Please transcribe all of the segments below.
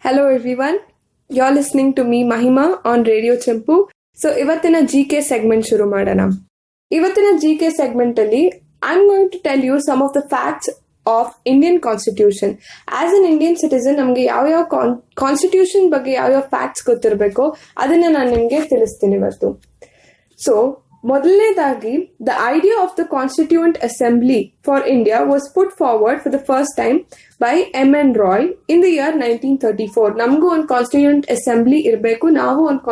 Hello everyone, you're listening to me Mahima on Radiochimpu. So ಇವತ್ತಿನ GK segment ಶುರು ಮಾಡೋಣ. ಇವತ್ತಿನ GK segment ಅಲ್ಲಿ I'm going to tell you some of the facts of Indian Constitution. As an Indian citizen ನಮಗೆ ಯಾವ constitution ಬಗ್ಗೆ ಯಾವ facts ಗೊತ್ತಿರಬೇಕು ಅದನ್ನ ನಾನು ನಿಮಗೆ ತಿಳಿಸ್ತೀನಿ ಇವತ್ತು. So ಮೊದಲನೇದಾಗಿ the idea of the Constituent Assembly for India was put forward for the first time by M.N. Roy in the year 1934. ನಮಗೂ ಒಂದು ಕಾನ್ಸ್ಟಿಟ್ಯೂಂಟ್ ಅಸೆಂಬ್ಲಿ ಇರಬೇಕು, ನಾವು ಒಂದು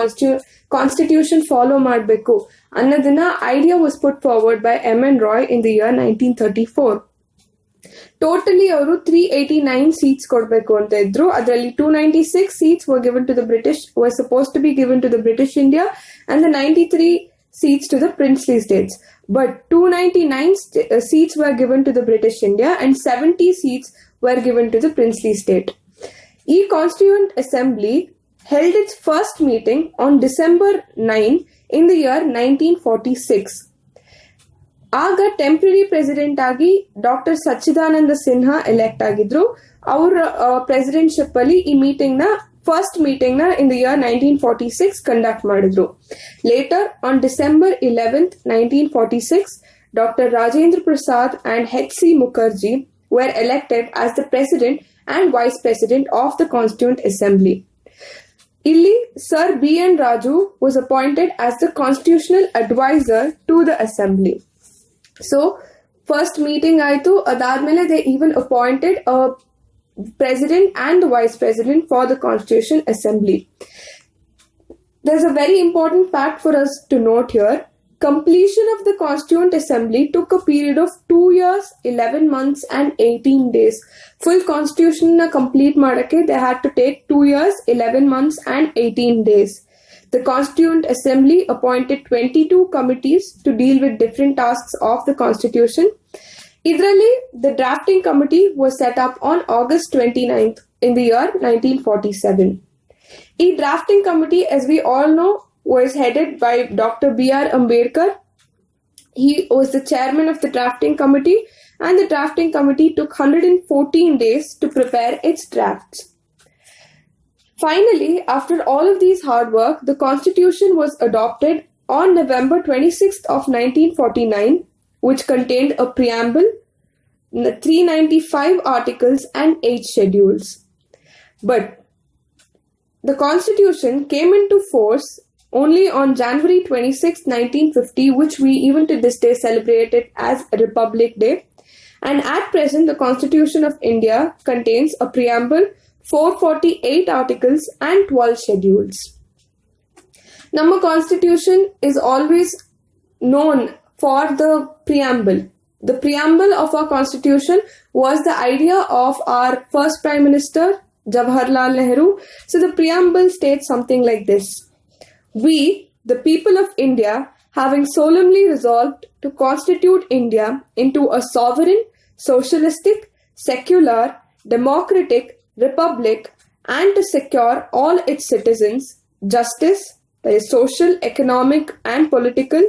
ಕಾನ್ಸ್ಟಿಟ್ಯೂಷನ್ ಫಾಲೋ ಮಾಡಬೇಕು ಅನ್ನೋದನ್ನ idea was put forward by M.N. Roy in the year 1934. Totally ಅವರು 389 seats ಕೊಡಬೇಕು ಅಂತ ಇದ್ರು. ಅದರಲ್ಲಿ 296 seats were given to the British, were supposed to be given to the British India, and the 93 seats to the princely states. But 299 seats were given to the British India and 70 seats were given to the princely state. E Constituent Assembly held its first meeting on December 9 in the year 1946. ಆಗ temporary president ಆಗಿ doctor ಸಚ್ಚಿದಾನಂದ Sinha elect ಆಗಿದ್ರು. ಅವರ presidentship ಅಲ್ಲಿ ಈ first meeting ನ in the year 1946 conduct ಮಾಡಿದ್ರು. Later on December 11th 1946 doctor Rajendra Prasad and H.C. Mukherjee were elected as the president and vice president of the Constituent Assembly. Illi Sir B.N. Raju was appointed as the constitutional advisor to the assembly. So first meeting aitu, adadmele they even appointed a president and the vice president for the Constitution Assembly. There's a very important fact for us to note here. Completion of the Constituent Assembly took a period of 2 years, 11 months and 18 days. Full constitution na complete madake they had to take 2 years, 11 months and 18 days. The Constituent Assembly appointed 22 committees to deal with different tasks of the Constitution. Idrali, the drafting committee was set up on August 29th in the year 1947. The drafting committee, as we all know, was headed by Dr. B.R. Ambedkar. He was the chairman of the drafting committee, and the drafting committee took 114 days to prepare its drafts. Finally, after all of these hard work, the Constitution was adopted on November 26th of 1949, which contained a preamble, 395 articles and 8 schedules. But the Constitution came into force only on January 26, 1950, which we even to this day celebrated as Republic Day. And at present, the Constitution of India contains a preamble, 448 articles and 12 schedules. Nama Constitution is always known for the preamble. The preamble of our Constitution was the idea of our first Prime Minister, Jawaharlal Nehru. So the preamble states something like this. We, the people of India, having solemnly resolved to constitute India into a sovereign, socialistic, secular, democratic republic, and to secure all its citizens justice, that is social, economic and political,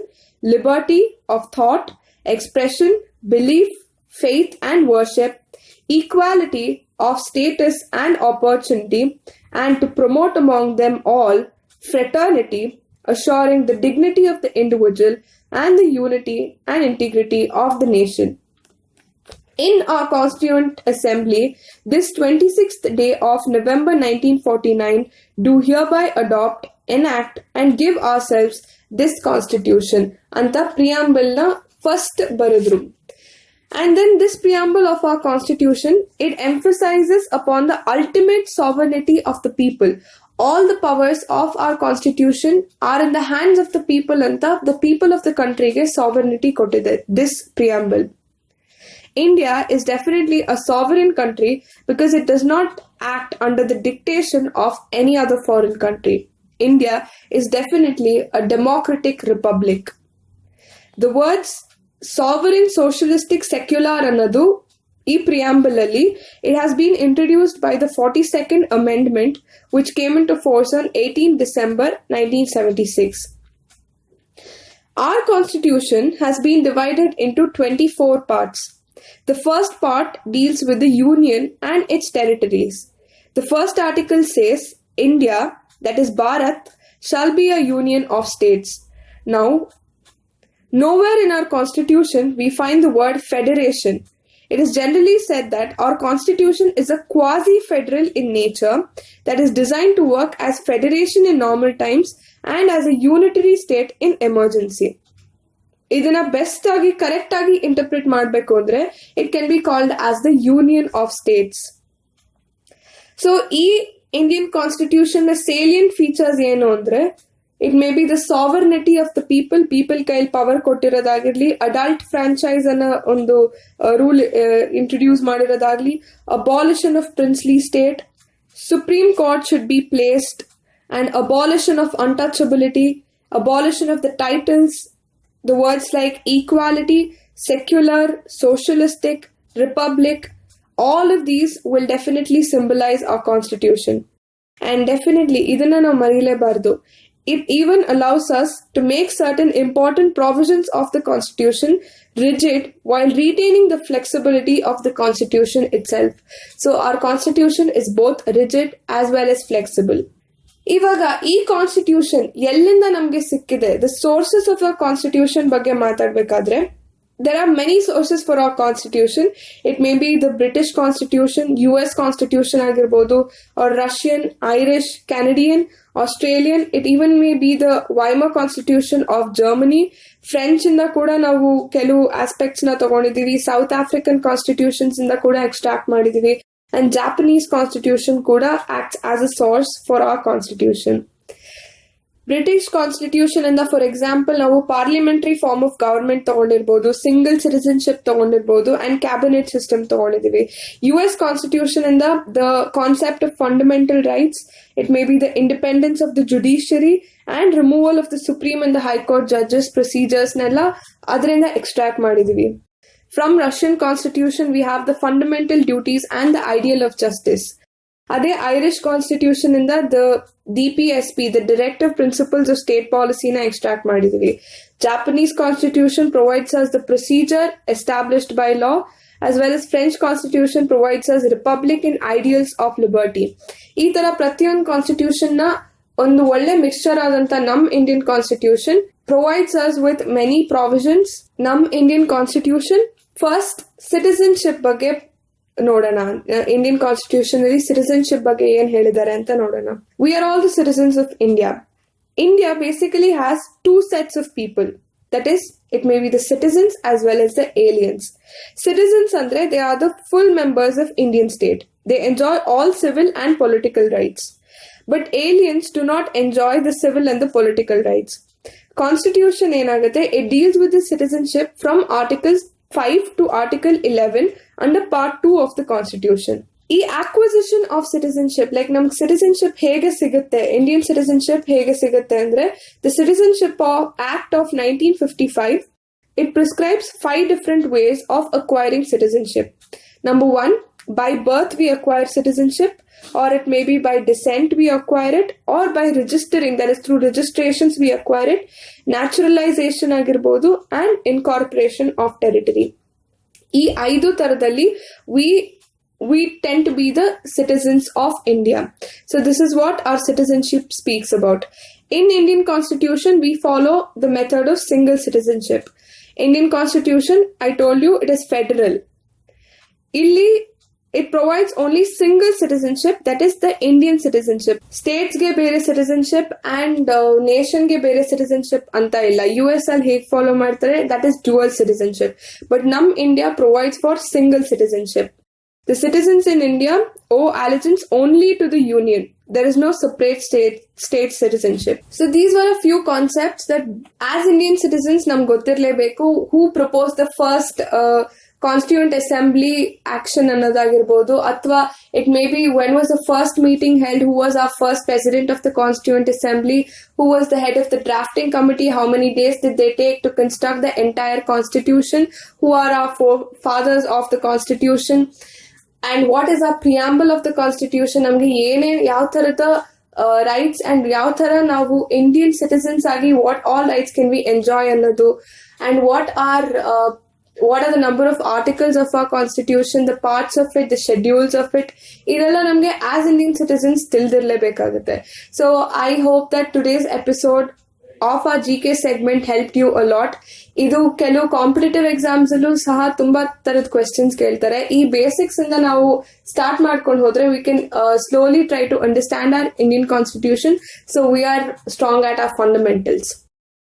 liberty of thought, expression, belief, faith and worship, equality of status and opportunity, and to promote among them all fraternity, assuring the dignity of the individual and the unity and integrity of the nation. In our Constituent Assembly, this 26th day of November 1949, do hereby adopt, enact and give ourselves this Constitution. Anta preamble na first baradru. And then this preamble of our Constitution, it emphasizes upon the ultimate sovereignty of the people. All the powers of our Constitution are in the hands of the people anta the people of the country ge sovereignty kotide this preamble. India is definitely a sovereign country because it does not act under the dictation of any other foreign country. India is definitely a democratic republic. The words sovereign, socialistic, secular annadu ಈ preamble alli, it has been introduced by the 42nd Amendment, which came into force on 18 December 1976. Our Constitution has been divided into 24 parts. The first part deals with the Union and its territories. The first article says, India, that is Bharat, shall be a union of states. Now, nowhere in our constitution we find the word federation. It is generally said that our constitution is a quasi-federal in nature that is designed to work as federation in normal times and as a unitary state in emergency. ಇದನ್ನ best ಆಗಿ correct ಆಗಿ interpret ಮಾಡಬೇಕು ಅಂದ್ರೆ it can be called as the union of states. So ಈ Indian constitution ನ salient features ಏನು ಅಂದ್ರೆ, it may be the sovereignty of the people ಕೈಲಿ ಪವರ್ ಕೊಟ್ಟಿರೋದಾಗಿರ್ಲಿ, ಅಡಲ್ಟ್ ಫ್ರಾಂಚೈಸ್ ಅನ್ನ ಒಂದು ರೂಲ್ ಇಂಟ್ರೊಡ್ಯೂಸ್ ಮಾಡಿರೋದಾಗ್ಲಿ, abolition of princely state, supreme court should be placed, and abolition of untouchability, abolition of the titles. The words like equality, secular, socialistic, republic, all of these will definitely symbolize our constitution. And definitely, idanna na marilebardu. It even allows us to make certain important provisions of the constitution rigid while retaining the flexibility of the constitution itself. So our constitution is both rigid as well as flexible. ಇವಾಗ ಈ constitution ಎಲ್ಲಿಂದ ನಮ್ಗೆ ಸಿಕ್ಕಿದೆ, the sources of our constitution ಬಗ್ಗೆ ಮಾತಾಡ್ಬೇಕಾದ್ರೆ, there are many sources for our constitution. It may be the British constitution, US constitution ಆಗಿರ್ಬೋದು, or Russian, Irish, Canadian, Australian. It even may be the Weimar constitution of Germany. French ಇಂದ ಕೂಡ ನಾವು ಕೆಲವು aspects ನ ತಗೊಂಡಿದೀವಿ, south African constitutions ಇಂದ ಕೂಡ extract ಮಾಡಿದೀವಿ, and Japanese constitution kuda acts as a source for our constitution. British constitution inda, for example, ನಾವು parliamentary form of government ತಗೊಂಡಿರ್ಬೋದು, single citizenship ತಗೊಂಡಿರ್ಬೋದು, and cabinet system ತಗೊಂಡಿದೀವಿ. US constitution inda the concept of fundamental rights, it may be the independence of the judiciary and removal of the supreme and the high court judges procedures ನೆಲ್ಲ ಅದರಿಂದ extract ಮಾಡಿದೀವಿ. From Russian constitution, we have the fundamental duties and the ideal of justice. Ade Irish constitution inda the DPSP, the directive principles of state policy na extract ಮಾಡಿದೀವಿ. Japanese constitution provides us the procedure established by law, as well as French constitution provides us republic and ideals of liberty. ಈ ತರ ಪ್ರತಿಯೊಂದು constitution ನ ಒಂದು ಒಳ್ಳೆ mixture ಆದಂತ ನಮ್ Indian constitution provides us with many provisions. ನಮ್ ಇಂಡಿಯನ್ ಕಾನ್ಸ್ಟಿಟ್ಯೂಷನ್ ಫಸ್ಟ್ ಸಿಟಿಸನ್ಶಿಪ್ ಬಗ್ಗೆ ನೋಡೋಣ. ಇಂಡಿಯನ್ ಕಾನ್ಸ್ಟಿಟ್ಯೂಷನ್ ಅಲ್ಲಿ ಸಿಟಿಸನ್ಶಿಪ್ ಬಗ್ಗೆ ಏನ್ ಹೇಳಿದ್ದಾರೆ ಅಂತ ನೋಡೋಣ. We are all the citizens of India. India basically has two sets of people. That is, it may be the citizens as well as the aliens. Citizens andre, they are the full members of Indian state. They enjoy all civil and political rights. But aliens do not enjoy the civil and the political rights. Constitution ಏನಾಗುತ್ತೆ, it deals with the citizenship from Articles 5 to Article 11 under Part 2 of the Constitution. ಈ acquisition of citizenship, like ನಮ್ಗೆ citizenship ಹೇಗೆ ಸಿಗುತ್ತೆ, Indian citizenship ಹೇಗೆ ಸಿಗುತ್ತೆ ಅಂದ್ರೆ, the Citizenship Act of 1955, it prescribes 5 different ways of acquiring citizenship. Number 1, by birth we acquire citizenship, or it may be by descent we acquire it, or by registering, that is through registrations we acquire it, naturalization ಆಗಿರ್ಬೋದು, and incorporation of territory. ಈ 5 ತರದಲ್ಲಿ we tend to be the citizens of India. So this is what our citizenship speaks about. In Indian Constitution, we follow the method of single citizenship. Indian Constitution, I told you, it is federal. Illi it provides only single citizenship, that is the Indian citizenship. States ge bere citizenship and nation ge bere citizenship anta illa. US al hege follow ಮಾಡ್ತಾರೆ, that is dual citizenship. But num India provides for single citizenship. The citizens in India owe allegiance only to the union. There is no separate state citizenship. So these were a few concepts that as Indian citizens nam ಗೊತ್ತಿರಲೇಬೇಕು. Who proposed the first Constituent Assembly action ಅನ್ನೋದಾಗಿರ್ಬೋದು, ಅಥವಾ it may be when was the first meeting held, who was our first president of the Constituent Assembly, who was the head of the drafting committee, how many days did they take to construct the entire constitution, who are our fathers of the constitution, and what is our preamble of the constitution, ನಮ್ಗೆ ಏನೇನ್ ಯಾವ ತರದ rights and ಯಾವ ತರ ನಾವು Indian citizens ಆಗಿ what all rights can we enjoy ಅನ್ನೋದು, and what are what are the number of articles of our constitution, the parts of it, the schedules of it, ಇದೆಲ್ಲ ನಮಗೆ ಆಸ್ ಇಂಡಿಯನ್ ಸಿಟಿಸನ್ಸ್ ತಿಳಿದಿರಲೇಬೇಕಾಗುತ್ತೆ. So I hope that today's episode of ಆ GK segment help you a lot. ಇದು ಕೆಲವು competitive exams ಅಲ್ಲೂ ಸಹ ತುಂಬಾ ತರದ ಕ್ವೆಶನ್ಸ್ ಕೇಳ್ತಾರೆ. ಈ ಬೇಸಿಕ್ಸ್ ಇಂದ ನಾವು ಸ್ಟಾರ್ಟ್ ಮಾಡ್ಕೊಂಡು ಹೋದ್ರೆ we can slowly try to understand our Indian constitution, so we are strong at our fundamentals.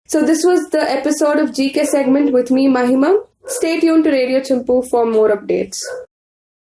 So this was the episode of GK segment with me, Mahima. Stay tuned to Radiochimpu for more updates.